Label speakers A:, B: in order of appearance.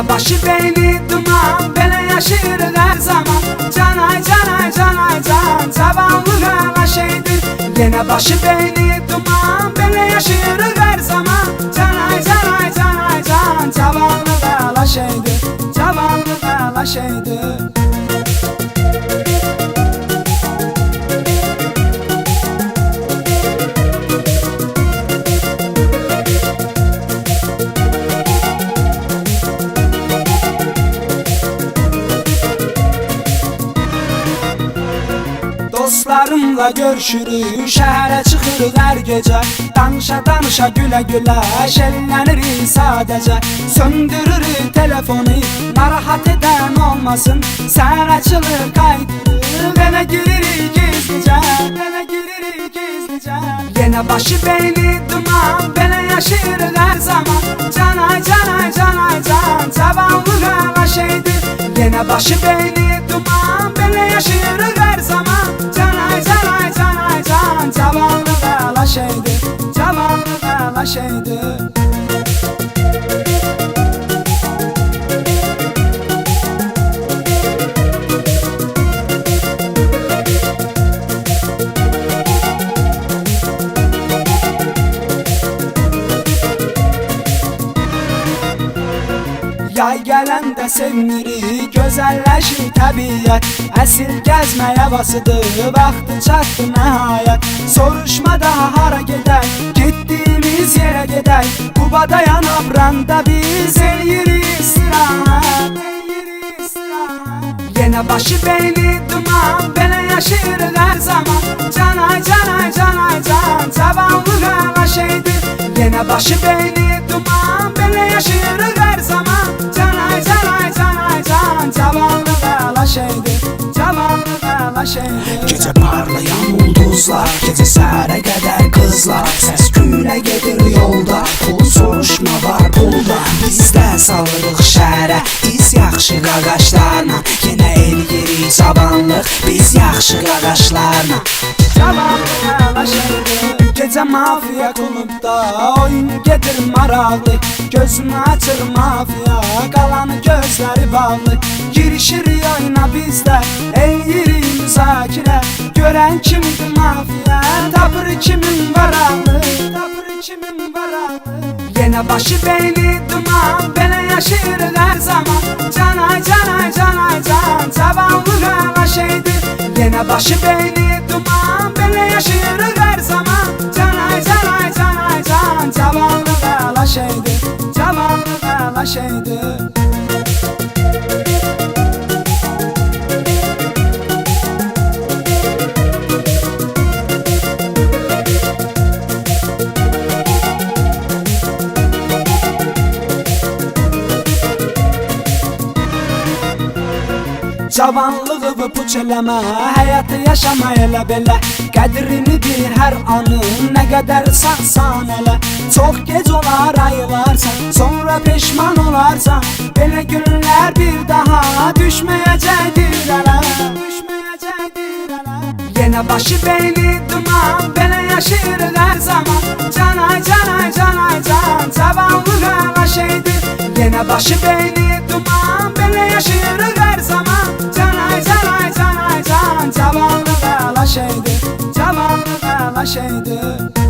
A: Yine başı beyni duman, belə yaşayırıq hər zaman. Canay canay canay can, cavanlıq ala şeydir. Yine başı beyni duman, belə yaşayırıq hər zaman. Canay canay canay can, cavanlıq ala şeydir. Cavanlıq ala şeydir. Dostlarımla görüşürük, şəhərə çıxırıq hər gecə. Danışa danışa gülə gülə, şəllənirik sadəcə. Söndürürük telefonu, narahat edən olmasın. Sən açılır qaydırıq, yenə giririk gizlicə. Yenə giririk gizlicə. Yenə başı beyni duman, belə yaşayırıq hər zaman. Canay canay canay can, cavanlıq ala şeydir. Yenə başı beyni duman, belə yaşayırıq hər zaman. Canay canay canay can, cavanlıq ala şeydir. Cavanlıq ala şeydir. Yay gələndə sevmirik, gözəlləşir təbiyyət. Əsil gəzmək havasıdır, vaxtı çatdı nəhayət. Soruşma daha hara gedək, getdiyimiz yerə gedək. Qubada Yanabranda biz eləyirik istirahət. Yenə başı beyni duman, belə yaşayırıq hər zaman. Canay canay canay can, cavanlıq ala şeydir. Yenə başı beyni duman, belə yaşayırıq hər zaman. Canay canay canay can, cavanlıq ala şeydir. Cavanlıq ala şeydir.
B: Gecə parlayan ulduzlar, gecə səhərə qədər qızlar. Səs gülə gedir yolda, pul soruşma var pulda. Bizdə salırıq şəhərə, biz yaxşı qaqaşlarla. Yenə eləyirik cavanlıq, biz yaxşı qaqaşlarla.
A: Cavanlıq ala şeydir. Gecə mafiya klubda, oyun gedir maraqlı. Gözünü açır mafiya, qalanı gözləri bağlı. Girişirik oyuna bizdə, eləyirik müzakirə. Görən kimdir mafiya, tapır kimin varaqlı. Tapır kimin varaqlı. Yenə başı beyni duman, belə yaşayırıq hər zaman. Canay canay canay can, cavanlıq ala şeydir. Yenə başı beyni duman, belə yaşayırıq hər zaman. Canay canay canay can, cavanlıq ala şeydir. Cavanlıq ala şeydir. Cavanlığı puç eləmə, həyatı yaşama elə belə. Qədrini bil hər anın, nə qədər sağsan elə. Çox gec olar ayılarsan, sonra peşman olarsan. Belə günlər bir daha düşməyəcəkdir ələ. Düşməyəcəkdir ələ. Yenə başı beyni duman, belə yaşayırıq hər zaman. Canay canay canay can, cavanlıq ala şeydir. Yenə başı beyni duman, belə yaşayırıq hər zaman. Canay canay canay can, cavanlıq ala şeydir. Cavanlıq ala şeydir.